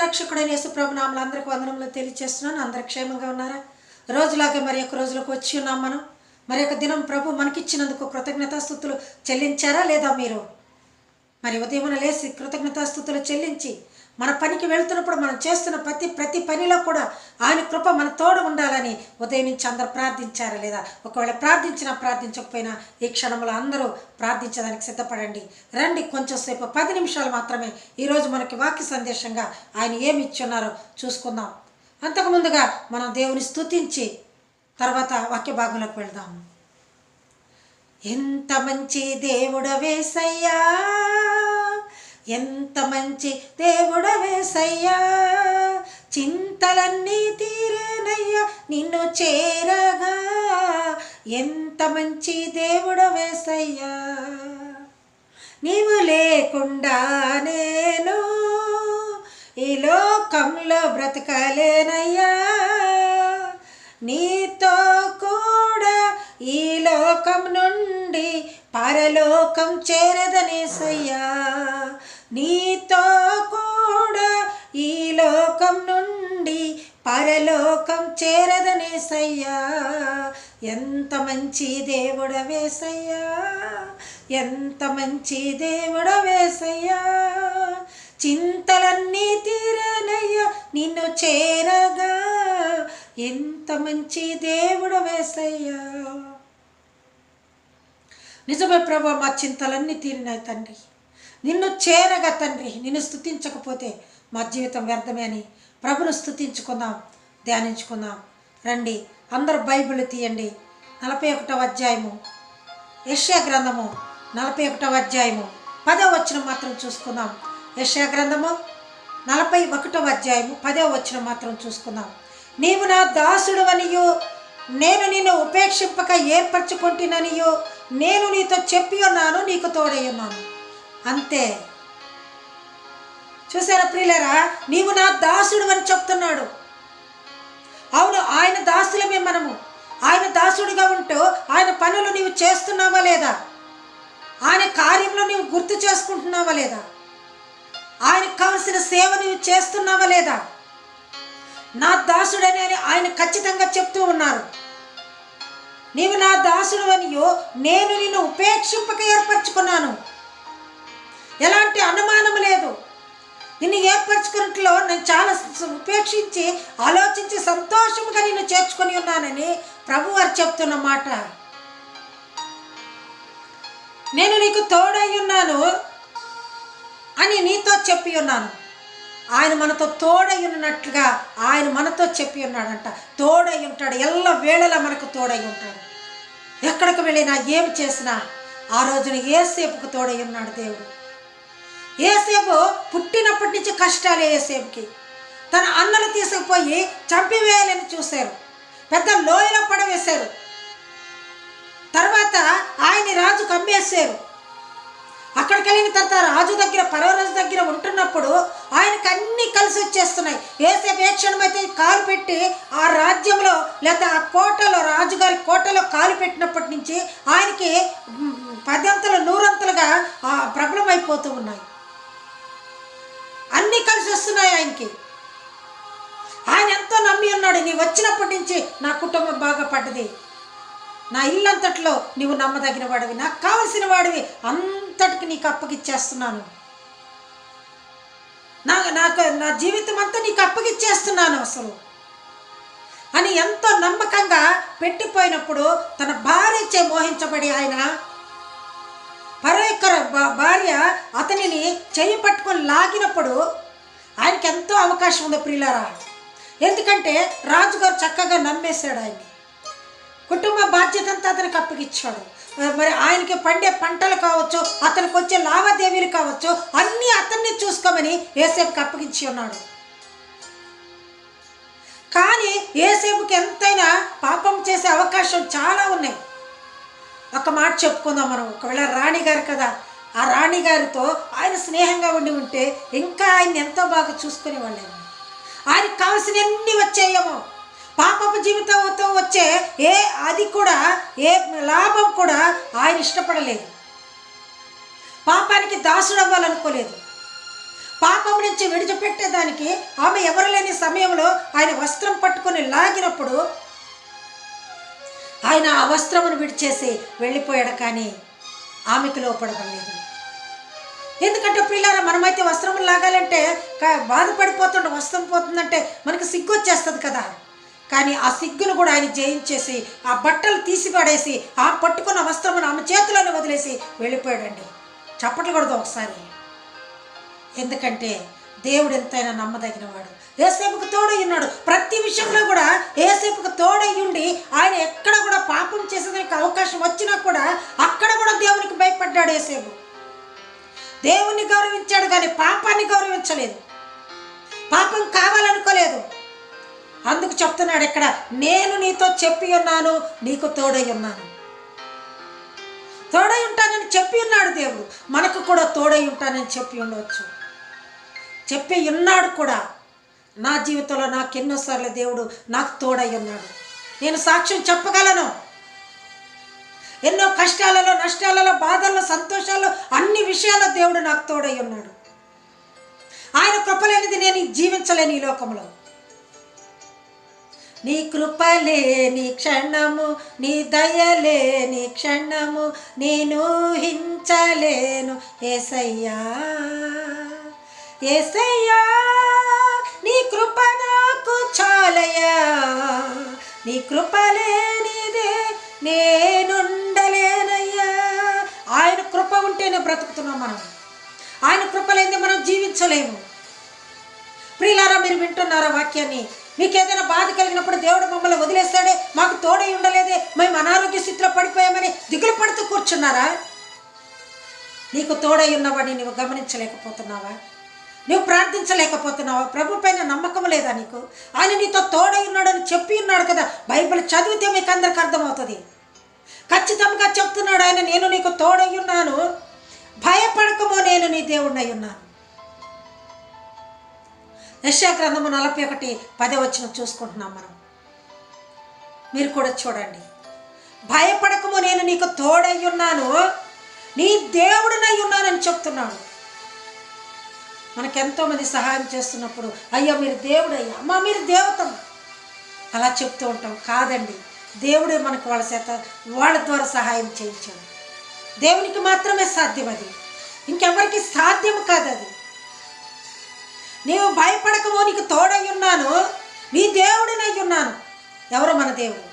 రక్షకుడైన యేసు ప్రభు నామములో అందరికి వందనములు తెలియజేస్తున్నాను. అందరూ క్షేమంగా ఉన్నారా? రోజులాగే మరి ఒక రోజులకు వచ్చి ఉన్నాం. మనం మరి ఒక దినం ప్రభు మనకిచ్చినందుకు కృతజ్ఞతాస్తుతులు చెల్లించారా లేదా? మీరు మరి ఉదయం లేచి కృతజ్ఞతాస్తుతులు చెల్లించి మన పనికి వెళ్తున్నప్పుడు మనం చేస్తున్న ప్రతి పనిలో కూడా ఆయన కృప మన తోడు ఉండాలని ఉదయం నుంచి అందరూ ప్రార్థించారా లేదా? ఒకవేళ ప్రార్థించకపోయినా ఈ క్షణంలో అందరూ ప్రార్థించడానికి సిద్ధపడండి. రండి, కొంచెం సేపు 10 నిమిషాలు మాత్రమే ఈరోజు మనకి వాక్య సందేశంగా ఆయన ఏమి ఇచ్చున్నారో చూసుకుందాం. అంతకుముందుగా మనం దేవుని స్తుతించి తర్వాత వాక్య భాగంలోకి వెళ్దాం. ఎంత మంచి దేవుడవేసయ్యా, ఎంత మంచి దేవుడవేసయ్యా, చింతలన్నీ తీరేనయ్యా నిన్ను చేరగా. ఎంత మంచి దేవుడవేసయ్యా, నీవు లేకుండా నేను ఈ లోకంలో బ్రతకలేనయ్యా, నీతో కూడా ఈ లోకం నుండి పరలోకం చేరదనేసయ్యా, నీతో కూడా ఈ లోకం నుండి పరలోకం చేరదనేసయ్యా. ఎంత మంచి దేవుడవేసయ్యా, ఎంత మంచి దేవుడవేసయ్యా, చింతలన్నీ తీరేనయ్యా నిన్ను చేరగా. ఎంత మంచి దేవుడవేసయ్యా. నిజమే ప్రభు, మా చింతలన్నీ తీరినాయి తండ్రి, నిన్ను చేరగా తండ్రి. నిన్ను స్తుతించకపోతే మా జీవితం వ్యర్థమే అని ప్రభును స్తుతించుకుందాం, ధ్యానించుకుందాం. రండి, అందరూ బైబిల్ తీయండి. 41వ అధ్యాయము, యెషయా గ్రంథము 41వ అధ్యాయము 10వ వచనం మాత్రం చూసుకుందాం. యెషయా గ్రంథము 41వ అధ్యాయము 10వ వచనం మాత్రం చూసుకుందాం. నీవు నా దాసుడవనియు నేను నిన్ను ఉపేక్షింపక ఏర్పరచుకుంటుననియో నేను నీతో చెప్పి ఉన్నాను, నీకు తోడై ఉన్నాను. అంతే. చూసారా ప్రియులారా, నీవు నా దాసుడు అని చెప్తున్నాడు. అవును, ఆయన దాసులమే మనము. ఆయన దాసుడిగా ఉంటూ ఆయన పనులు నీవు చేస్తున్నావా లేదా? ఆయన కార్యంలో నీవు గుర్తు చేసుకుంటున్నావా లేదా? ఆయనకు కావలసిన సేవ నీవు చేస్తున్నావా లేదా? నా దాసుడని ఆయన ఖచ్చితంగా చెప్తూ ఉన్నారు. నీవు నా దాసుడు అనియో నేను నిన్ను ఉపేక్షింపక ఏర్పరచుకున్నాను. ఎలాంటి అనుమానం లేదు. నిన్ను ఏర్పరచుకున్నట్లో నేను చాలా ఉపేక్షించి ఆలోచించి సంతోషముగా నిన్ను చేర్చుకొని ఉన్నానని ప్రభువారు చెప్తున్న మాట. నేను నీకు తోడై ఉన్నాను అని నీతో చెప్పి ఉన్నాను. ఆయన మనతో తోడై ఉన్నట్లుగా ఆయన మనతో చెప్పి ఉన్నాడంట. తోడై ఉంటాడు, ఎల్ల వేళలా మనకు తోడై ఉంటాడు. ఎక్కడికి వెళ్ళినా ఏం చేసినా ఆ రోజున యేసేపుకు తోడై ఉన్నాడు దేవుడు. యేసేపు పుట్టినప్పటి నుంచి కష్టాలే. యేసేపుకి తన అన్నలు తీసుకుపోయి చంపివేయాలని చూశారు, పెద్ద లోయలో పడవేశారు. తర్వాత ఆయన రాజుకు అమ్మేశారు. అక్కడికి వెళ్ళిన తర్వాత రాజు దగ్గర, పరవరాజు దగ్గర ఉంటున్నప్పుడు ఆయనకు అన్నీ కలిసి వచ్చేస్తున్నాయి. యేసేపు ఏ క్షణమైతే కాలు పెట్టి ఆ రాజ్యంలో లేదా ఆ కోటలో, రాజుగారి కోటలో కాలు పెట్టినప్పటి నుంచి ఆయనకి 10 అంతలు 100 అంతలుగా ప్రబలం అయిపోతూ ఉన్నాయి. అన్నీ కలిసి వస్తున్నాయి ఆయనకి. ఆయన ఎంతో నమ్మి ఉన్నాడు. నీ వచ్చినప్పటి నుంచి నా కుటుంబం బాగా పడ్డది, నా ఇల్లంతట్లో నీవు నమ్మదగిన వాడివి, నాకు కావలసిన వాడివి, అంతటికి నీకు అప్పగిచ్చేస్తున్నాను, నా జీవితం అంతా నీకు అప్పగిచ్చేస్తున్నాను అసలు అని ఎంతో నమ్మకంగా పెట్టిపోయినప్పుడు తన భార్యచే మోహించబడి ఆయన పరొక భార్య అతనిని చెయ్యి పట్టుకొని లాగినప్పుడు ఆయనకి ఎంతో అవకాశం ఉంది ప్రియులారా. ఎందుకంటే రాజుగారు చక్కగా నమ్మేశాడు ఆయన్ని. కుటుంబ బాధ్యత అంతా అతనికి అప్పగిచ్చాడు. మరి ఆయనకి పండే పంటలు కావచ్చు, అతనికి వచ్చే లావాదేవీలు కావచ్చు, అన్నీ అతన్ని చూసుకోమని యేసేపుకి అప్పగించి ఉన్నాడు. కానీ యేసేపుకి ఎంతైనా పాపం చేసే అవకాశం చాలా ఉన్నాయి. ఒక మాట చెప్పుకుందాం మనం. ఒకవేళ రాణిగారు కదా, ఆ రాణిగారితో ఆయన స్నేహంగా ఉంటే ఇంకా ఆయన్ని ఎంతో బాగా చూసుకునే వాళ్ళేమో. ఆయనకు కావాల్సిన ఎన్ని వచ్చాయేమో. పాపపు జీవితంతో వచ్చే అది కూడా ఏ లాభం కూడా ఆయన ఇష్టపడలేదు. పాపానికి దాసుడు అవ్వాలనుకోలేదు. పాపం నుంచి విడిచిపెట్టేదానికి ఆమె ఎవరు లేని సమయంలో ఆయన వస్త్రం పట్టుకొని లాగినప్పుడు ఆయన ఆ వస్త్రమును విడిచేసి వెళ్ళిపోయాడు, కానీ ఆమెకు లోపడలేదు. ఎందుకంటే పిల్లారా, మనమైతే వస్త్రం లాగాలంటే బాధపడిపోతుండే, వస్త్రం పోతుందంటే మనకు సిగ్గు వచ్చేస్తుంది కదా. కానీ ఆ సిగ్గును కూడా ఆయన జయించేసి ఆ బట్టలు తీసి పడేసి ఆ పట్టుకున్న వస్త్రమును ఆమె చేతిలోనే వదిలేసి వెళ్ళిపోయాడండి. చప్పట్లు కొడదాం ఒకసారి. ఎందుకంటే దేవుడు ఎంతైనా నమ్మదగినవాడు. యేసేపుకు తోడై ఉన్నాడు. ప్రతి విషయంలో కూడా యేసేపుకు తోడై ఉండి ఆయన ఎక్కడ కూడా పాపం చేసేదానికి అవకాశం వచ్చినా కూడా అక్కడ కూడా దేవునికి భయపడ్డాడు యేసేపు. దేవుణ్ణి గౌరవించాడు కానీ పాపాన్ని గౌరవించలేదు, పాపం కావాలనుకోలేదు. అందుకు చెప్తున్నాడు ఇక్కడ, నేను నీతో చెప్పి ఉన్నాను, నీకు తోడై ఉన్నాను. తోడై ఉంటానని చెప్పి ఉన్నాడు దేవుడు. మనకు కూడా తోడై ఉంటానని చెప్పి ఉండవచ్చు, చెప్పి ఉన్నాడు కూడా. నా జీవితంలో నాకు ఎన్నోసార్లు దేవుడు నాకు తోడై ఉన్నాడు. నేను సాక్ష్యం చెప్పగలను. ఎన్నో కష్టాలలో, నష్టాలలో, బాధల్లో, సంతోషాల్లో, అన్ని విషయాల్లో దేవుడు నాకు తోడై ఉన్నాడు. ఆయన కృపలేనిది నేను జీవించలేను ఈ లోకంలో. నీ కృపలేని క్షణము, నీ దయలేని క్షణము నేను ఊహించలేను యేసయ్యా. యేసయ్యా నీ కృప నాకు చాలయ్యా, నీ కృపలేనిదే నేనుండలేనయ్యా. ఆయన కృప ఉంటేనే బ్రతుకుతున్నాం మనం. ఆయన కృప లేనిదే మనం జీవించలేము. ప్రియులారా, మీరు వింటున్నారా వాక్యాన్ని? మీకు ఏదైనా బాధ కలిగినప్పుడు దేవుడు మమ్మల్ని వదిలేస్తాడే, మాకు తోడై ఉండలేదే, మేము అనారోగ్య స్థితిలో పడిపోయామని దిగులు పడుతూ కూర్చున్నారా? నీకు తోడై ఉన్నవాడిని నువ్వు గమనించలేకపోతున్నావా? నువ్వు ప్రార్థించలేకపోతున్నావా? ప్రభు పైన నమ్మకం లేదా నీకు? ఆయన నీతో తోడై ఉన్నాడని చెప్పి ఉన్నాడు కదా. బైబిల్ చదివితే మీకు అందరికి అర్థమవుతుంది. ఖచ్చితంగా చెప్తున్నాడు ఆయన, నేను నీకు తోడై ఉన్నాను, భయపడకమో, నేను నీ దేవుడినై ఉన్నాను. యెషయా గ్రంథము 41:10 చూసుకుంటున్నాం మనం. మీరు కూడా చూడండి. భయపడకము, నేను నీకు తోడై ఉన్నాను, నీ దేవుడినై ఉన్నానని చెప్తున్నాడు. మనకెంతోమంది సహాయం చేస్తున్నప్పుడు, అయ్యా మీరు దేవుడయ్యా, అమ్మా మీరు దేవతమ్మ అలా చెప్తూ ఉంటాం. కాదండి, దేవుడే మనకు వాళ్ళ ద్వారా సహాయం చేయించాడు. దేవునికి మాత్రమే సాధ్యం అది, ఇంకెవరికి సాధ్యం కాదు అది. నీవు భయపడకమో, నీకు తోడై ఉన్నాను, నీ దేవుడినై ఉన్నాను. ఎవరు? మన దేవుడు.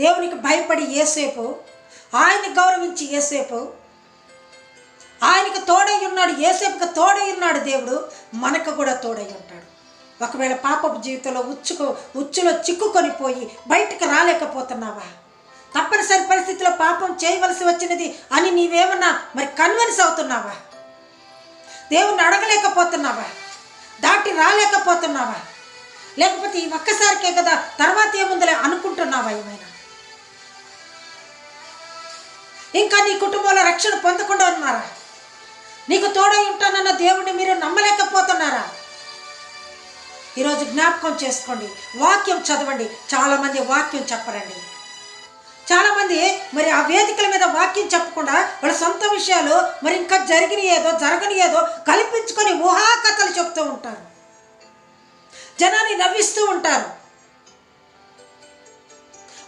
దేవునికి భయపడి యేసేపు, ఆయన్ని గౌరవించి యేసేపు ఆయనకు తోడై ఉన్నాడు. యేసేపుకు తోడై ఉన్నాడు దేవుడు, మనకు కూడా తోడై ఉంటాడు. ఒకవేళ పాపపు జీవితంలో ఉచ్చులో చిక్కుకొని పోయి బయటకు రాలేకపోతున్నావా? తప్పనిసరి పరిస్థితిలో పాపం చేయవలసి వచ్చినది అని నీవేమన్నా మరి కన్విన్స్ అవుతున్నావా? దేవుణ్ణి అడగలేకపోతున్నావా? దాటి రాలేకపోతున్నావా? లేకపోతే ఈ ఒక్కసారికే కదా, తర్వాత ఏముందలే అనుకుంటున్నావా? ఏమైనా ఇంకా నీ కుటుంబంలో రక్షణ పొందకుండా ఉన్నారా? నీకు తోడై ఉంటానన్న దేవుడిని మీరు నమ్మలేకపోతున్నారా? ఈరోజు జ్ఞాపకం చేసుకోండి, వాక్యం చదవండి. చాలామంది వాక్యం చెప్పరండి. చాలామంది మరి ఆ వేదికల మీద వాక్యం చెప్పకుండా వాళ్ళ సొంత విషయాలు మరి ఇంకా జరగని ఏదో కల్పించుకొని ఊహాకథలు చెప్తూ ఉంటారు. జనాన్ని నవ్విస్తూ ఉంటారు.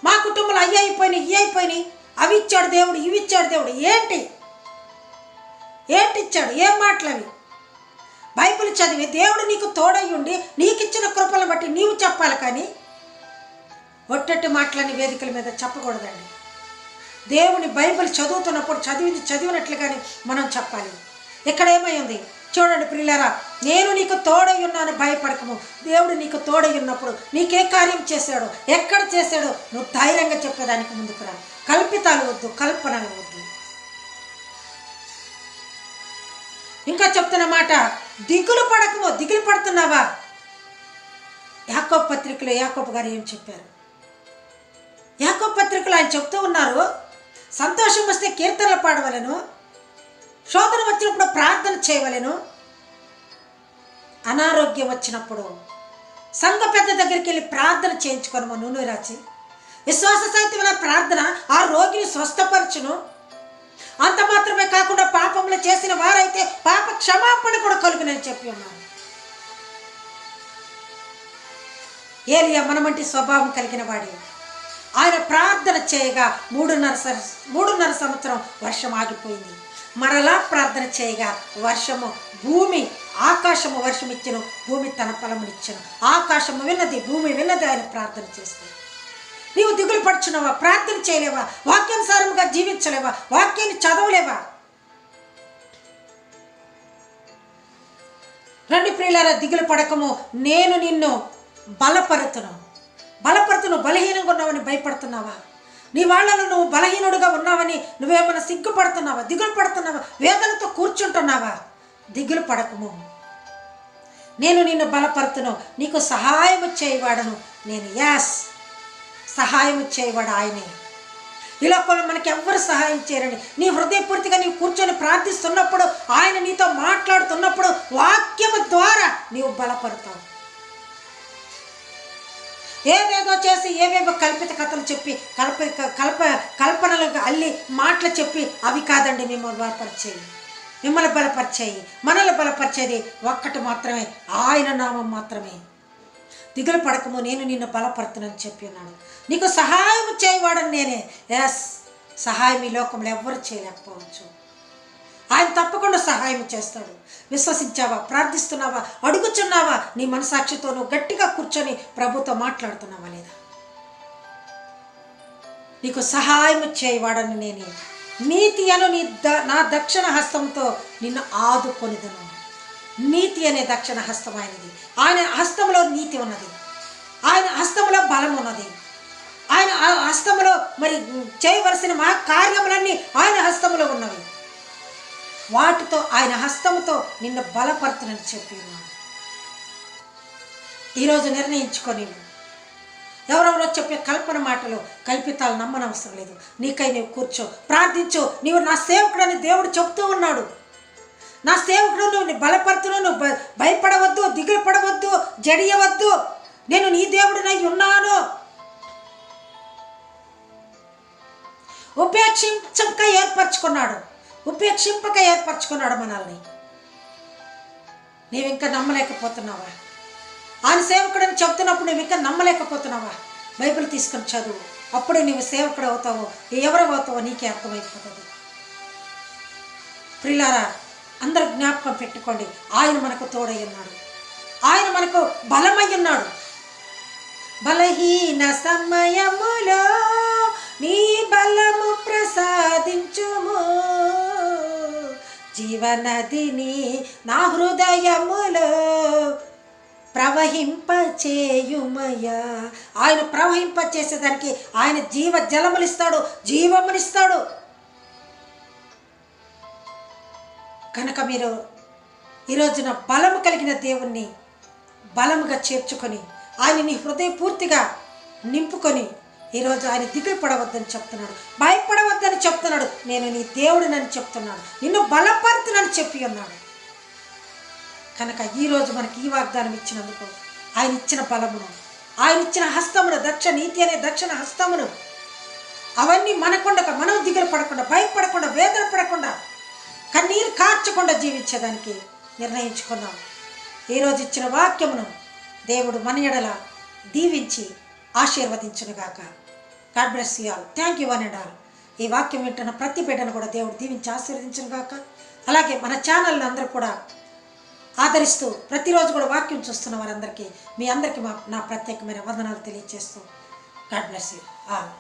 మా కుటుంబంలో అయ్యి అయిపోయినాయి, ఇవి అయిపోయినాయి, అవి ఇచ్చాడు దేవుడు, ఇవి ఇచ్చాడు దేవుడు. ఏంటి ఇచ్చాడు? ఏం మాటలవి? బైబిల్ చదివి దేవుడు నీకు తోడై ఉండి నీకు ఇచ్చిన కృపలను బట్టి నీవు చెప్పాలి, కానీ ఒట్టట్టి మాటలని వేదికల మీద చెప్పకూడదండి. దేవుని బైబిల్ చదువుతున్నప్పుడు చదివినట్లుగానే మనం చెప్పాలి. ఇక్కడ ఏమైంది చూడండి ప్రియులారా, నేను నీకు తోడై ఉన్నాను, భయపడకము. దేవుడు నీకు తోడై ఉన్నప్పుడు నీకే కార్యం చేశాడో, ఎక్కడ చేశాడో నువ్వు ధైర్యంగా చెప్పేదానికి ముందుకు రా. కల్పితాలు వద్దు, కల్పనలు వద్దు. ఇంకా చెప్తున్న మాట, దిగులు పడకము. దిగులు పడుతున్నావా? యాకోబు పత్రికలో యాకోబు గారు ఏం చెప్పారు? యాకోబు పత్రికలో ఆయన చెప్తూ ఉన్నారు, సంతోషం వస్తే కీర్తనలు పాడవలెను, శోధన వచ్చినప్పుడు ప్రార్థన చేయవలెను, అనారోగ్యం వచ్చినప్పుడు సంఘ పెద్ద దగ్గరికి వెళ్ళి ప్రార్థన చేయించుకోనము. నూనె రాచి విశ్వాస సహితమైన ప్రార్థన ఆ రోగిని స్వస్థపరచును. అంత మాత్రమే కాకుండా పాపంలో చేసిన వారైతే పాప క్షమాపణ కూడా కలుగునని చెప్పి ఉన్నాను. ఏలియా మనమంటి స్వభావం కలిగిన వాడే. ఆయన ప్రార్థన చేయగా 3.5 సంవత్సరం వర్షం ఆగిపోయింది. మరలా ప్రార్థన చేయగా వర్షము భూమి ఆకాశము వర్షం ఇచ్చెను, భూమి తన ఫలమునిచ్చెను. ఆకాశము విన్నది, భూమి విన్నది ఆయన ప్రార్థన చేస్తే. నీవు దిగులు పడుచున్నావా? ప్రార్థన చేయలేవా? వాక్యానుసారముగా జీవించలేవా? వాక్యాన్ని చదవలేవా? రండి ప్రియులారా, దిగులు పడకము, నేను నిన్ను బలపరుతును. బలహీనంగా ఉన్నావని భయపడుతున్నావా? నీ వాళ్ళలో నువ్వు బలహీనుడుగా ఉన్నావని నువ్వేమైనా సిగ్గుపడుతున్నావా? దిగులు పడుతున్నావా? వేదనతో కూర్చుంటున్నావా? దిగులు పడకము, నేను నిన్ను బలపరుతును, నీకు సహాయము చేయవాడను నేను. సహాయము చేయవాడు ఆయనే. ఈ లోకంలో మనకి ఎవ్వరు సహాయం చేయరండి. నీ హృదయపూర్తిగా నీవు కూర్చొని ప్రార్థిస్తున్నప్పుడు, ఆయన నీతో మాట్లాడుతున్నప్పుడు వాక్యము ద్వారా నీవు బలపడతావు. ఏదేదో చేసి ఏవేవో కల్పిత కథలు చెప్పి కల్పనలకు అల్లి మాటలు చెప్పి అవి కాదండి మిమ్మల్ని బలపరిచేయి. మనల్ని బలపరిచేది ఒక్కటి మాత్రమే, ఆయన నామం మాత్రమే. దిగులు పడకము, నేను నిన్ను బలపడుతున్నానని చెప్పి ఉన్నాడు. నీకు సహాయం చేయవాడని నేనే. సహాయం ఈ లోకంలో ఎవ్వరు చేయలేకపోవచ్చు. ఆయన తప్పకుండా సహాయం చేస్తాడు. విశ్వసించావా? ప్రార్థిస్తున్నావా? అడుగుచున్నావా? నీ మనసాక్షితో నువ్వు గట్టిగా కూర్చొని ప్రభుతో మాట్లాడుతున్నావా లేదా? నీకు సహాయం చేయవాడని నేనే. నీతి అను నా దక్షిణ హస్తంతో నిన్ను ఆదుకొనిదను. నీతి అనే దక్షిణ హస్తం ఆయనది. ఆయన హస్తంలో నీతి ఉన్నది, ఆయన హస్తంలో బలం ఉన్నది, ఆయన హస్తంలో మరి చేయవలసిన మా కార్యములన్నీ ఆయన హస్తంలో ఉన్నవి. వాటితో ఆయన హస్తముతో నిన్ను బలపరుతునని చెప్పి ఉన్నాడు. ఈరోజు నిర్ణయించుకొని ఎవరెవరో చెప్పే కల్పన మాటలు కల్పితాలు నమ్మనవసరం లేదు. నీకై నీవు కూర్చో, ప్రార్థించు. నీవు నా సేవకుడని దేవుడు చెప్తూ ఉన్నాడు. నా సేవకుడు, నువ్వు బలపరుతును, నువ్వు భయపడవద్దు, దిగులు పడవద్దు, జడియవద్దు, నేను నీ దేవుడినై ఉన్నాను. ఉపేక్షించక ఏర్పరచుకున్నాడు మనల్ని. నీవు ఇంకా నమ్మలేకపోతున్నావా? ఆయన సేవకుడని చెప్తున్నప్పుడు నువ్వు ఇంకా నమ్మలేకపోతున్నావా? బైబిల్ తీసుకొని చదువు, అప్పుడే నువ్వు సేవకుడు అవుతావో ఎవరు అవుతావో నీకే అర్థమైపోతుంది. ప్రియులారా, అందరూ జ్ఞాపకం పెట్టుకోండి, ఆయన మనకు తోడై ఉన్నాడు, ఆయన మనకు బలమై ఉన్నాడు. బలహీన సమయములో నీ బలము ప్రసాదించుము, జీవనదిని నా హృదయములో ప్రవహింపచేయుమయ్యా. ఆయన ప్రవహింపచేసేదానికి ఆయన జీవ జలములిస్తాడు, జీవమునిస్తాడు. కనుక మీరు ఈరోజున బలము కలిగిన దేవుణ్ణి బలముగా చేర్చుకొని ఆయనని హృదయపూర్తిగా నింపుకొని ఈరోజు ఆయన దిగులు పడవద్దని చెప్తున్నాడు, భయపడవద్దని చెప్తున్నాడు. నేను నీ దేవుడినని చెప్తున్నాడు, నిన్ను బలపరుతునని చెప్పి ఉన్నాడు. కనుక ఈరోజు మనకి ఈ వాగ్దానం ఇచ్చినందుకు, ఆయన ఇచ్చిన బలమును, ఆయన ఇచ్చిన హస్తమును, నీతి అనే దక్షిణ హస్తమును, అవన్నీ మనకుండక, మనం దిగులు పడకుండా, భయపడకుండా, వేదన పడకుండా, కన్నీరు కార్చకుండా జీవించేదానికి నిర్ణయించుకున్నాం. ఈరోజు ఇచ్చిన వాక్యమును దేవుడు మన ఎడల దీవించి ఆశీర్వదించునుగాక. God bless you all. Thank you one and all. ఈ వాక్యం వింటున్న ప్రతి బిడ్డను కూడా దేవుడు దీవించి ఆశీర్వదించునుగాక. అలాగే మన ఛానల్ని అందరూ కూడా ఆదరిస్తూ ప్రతిరోజు కూడా వాక్యం చూస్తున్న వారందరికీ మీ అందరికీ నా ప్రత్యేకమైన వందనాలు తెలియజేస్తూ గాడ్ బ్లెస్ యు ఆల్.